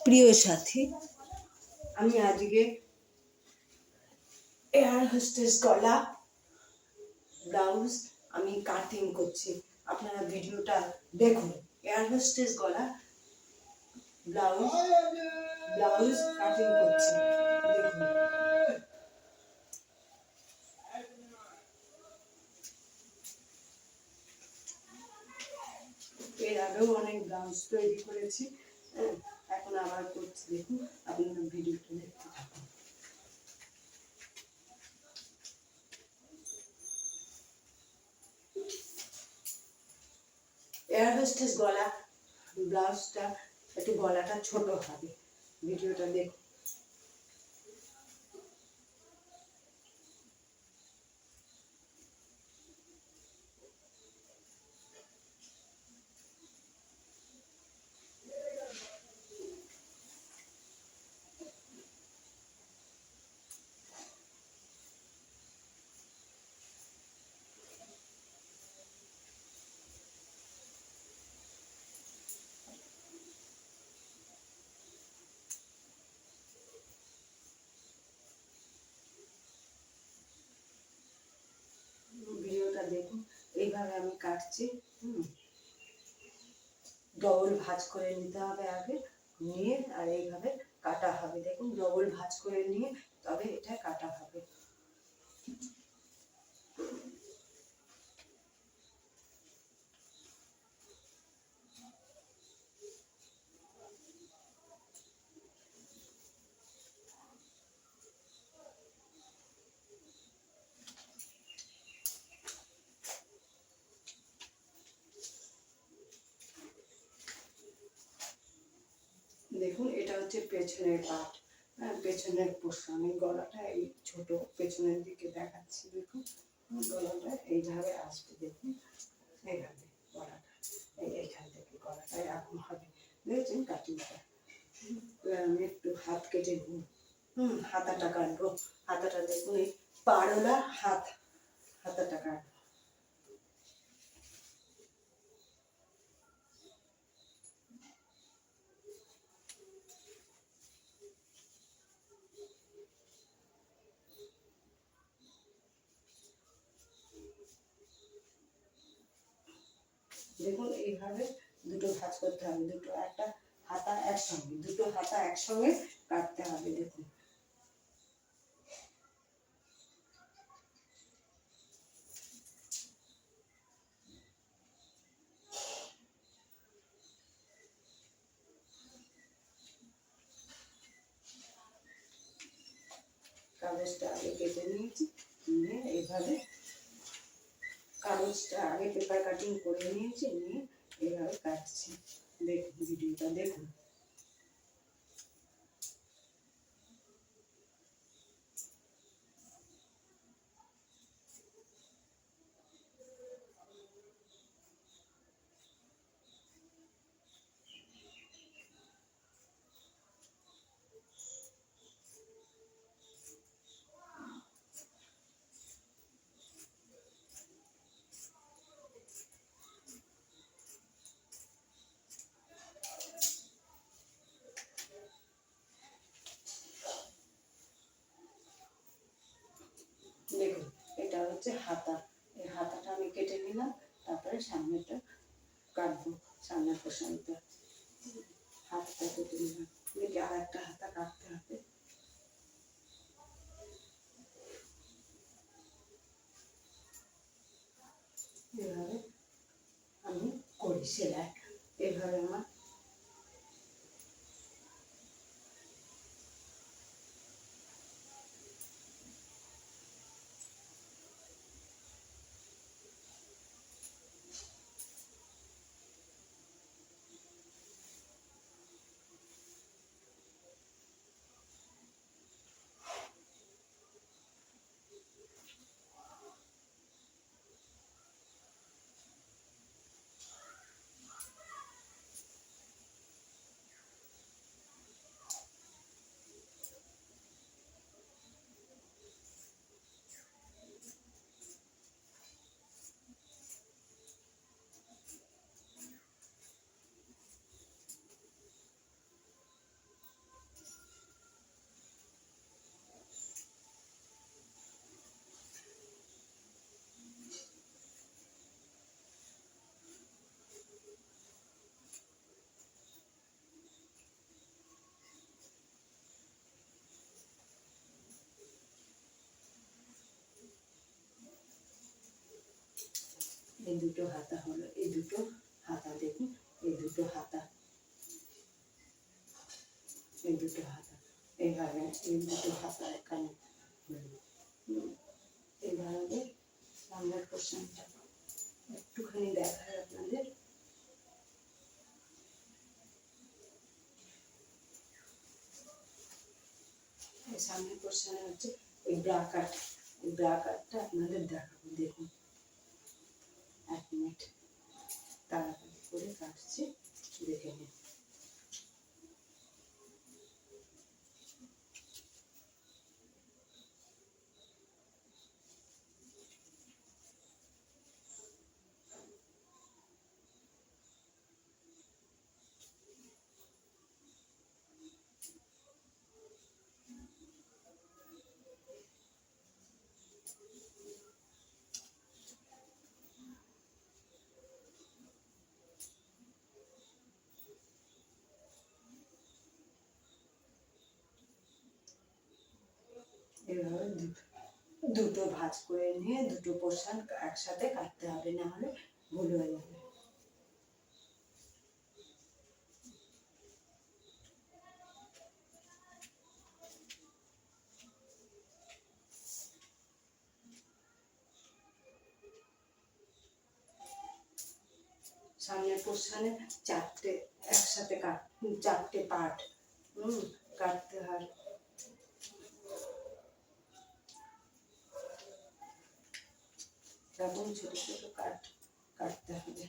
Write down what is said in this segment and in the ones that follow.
প্রিয় সাথী, আমি আজকে এয়ার হোস্টেস গলা ব্লাউজ আমি কাটিং করছি। আপনারা ভিডিওটা দেখুন। এয়ার হোস্টেস গলা ব্লাউজ কাটিং করছি, দেখুন। এর আগেও অনেক ব্লাউজ তৈরি করেছি, এখন আবার করছি, দেখুন। আপনারা ভিডিওটা দেখতে থাকুন। এয়ার হোস্টেস গলা ব্লাউজটা একটু গলাটা ছোট হবে, ভিডিওটা দেখুন। ভিডিওটা দেখুন। এইভাবে আমি কাটছি। ডবল ভাঁজ করে নিতে হবে আগে, নিয়ে আর এইভাবে কাটা হবে। দেখুন, ডবল ভাঁজ করে নিয়ে তবে এটা কাটা হবে। দেখুন, এটা হচ্ছে পেছনের পার্ট, পেছনের পোর্শন। আমি গলাটা এই ছোট পেছনের দিকে দেখাচ্ছি। দেখুন, গলাটা এইভাবে আসবে। দেখুন, এইভাবে গলাটা এইখান থেকে গলাটা এরকম হবে। দেখছেন কাটিংটা? আমি একটু হাত কেটে নিই। হাতাটা কাটবো। হাতাটা দেখুন, এই পাড়লা হাতাটা কাটবো। দেখুন, এইভাবে দুটো ভাঁজ করতে হবে। দুটো একটা হাতা একসঙ্গে, দুটো হাতা একসঙ্গে কাটতে হবে। দেখুন, কাগজটা আগে কেটে নিয়েছি, নিয়ে এইভাবে কাগজটা আগে পেপার কাটিং করে নিয়েছি, নিয়ে এইভাবে কাটছি। দেখুন, ভিডিওটা দেখুন। দেখুন, এটা হচ্ছে হাতা। এই হাতাটা আমি কেটে নিলাম, তারপরে সামনেটা কাটবো, সামনের পোর্শনটা। হাতটা কেটে নিলাম, দেখি আর একটা হাতা কাটতে হবে। এভাবে আমি করি সেলাই। এভাবে আমার এই দুটো হাতা হলো, এই দুটো হাতা দেখুন, এই দুটো হাতা, এই দুটো হাতা, এইভাবে এই দুটো হাতা এখানে এইভাবে সামনের পোর্শনটা একটুখানি দেখায় আপনাদের। এই সামনের পোর্শনে হচ্ছে এই ব্রা কাট, এই ব্রা কাটটা আপনাদের দেখাবো। দেখুন 1 মিনিট তাড়াতাড়ি করে কাটছি, দেখে নিন। এভাবে দুটো ভাঁজ করে নিয়ে দুটো পোর্শন একসাথে কাটতে হবে, না হলে ভুল হয়ে যাবে। সামনের পোর্শনে চারটে একসাথে চারটে পার্ট কাটতে হয়। তেমন ছোট ছোট কাটতে হবে।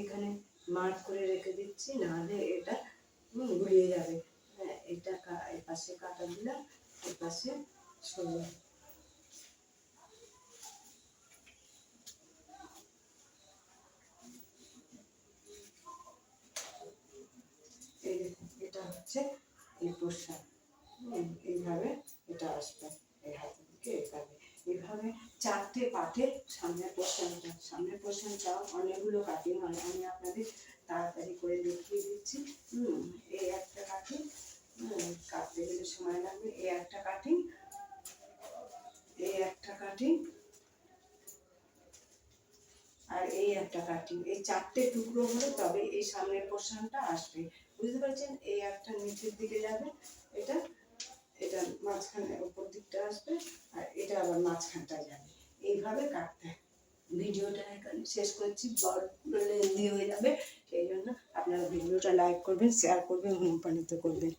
এখানে মার্ক করে রেখে দিচ্ছি, নাহলে এটা গুলিয়ে যাবে। হ্যাঁ, এটা এপাশে কাটা দিলাম, এপাশে সরিয়ে। এই দেখুন, এটা হচ্ছে এই পোর্শন, এইভাবে এটা আসবে এই হাতের দিকে এভাবে। এইভাবে চারটে পাটে সামনের পোর্শনটা অনেকগুলো কাটিং হয়, আমি আপনাদের তাড়াতাড়ি করে দেখিয়ে দিচ্ছি। এই একটা কাটিং কাটতে গেলে সময় লাগবে, এই একটা কাটিং, এই একটা কাটিং, আর এই একটা কাটিং, এই চারটে টুকরো হলে তবে এই সামনের পোর্শনটা আসবে। বুঝতে পারছেন? এই একটা নিচের দিকে যাবে, এটা এটা মাঝখানে উপর দিকটা আসবে আর এটা আবার মাঝখানটা যাবে, এইভাবে কাটতে হয়। ভিডিওটা এখানে শেষ করছি, বড় লেন্দি হয়ে যাবে, সেই জন্য আপনারা ভিডিওটা লাইক করবেন, শেয়ার করবেন, অনুপ্রাণিত করবেন।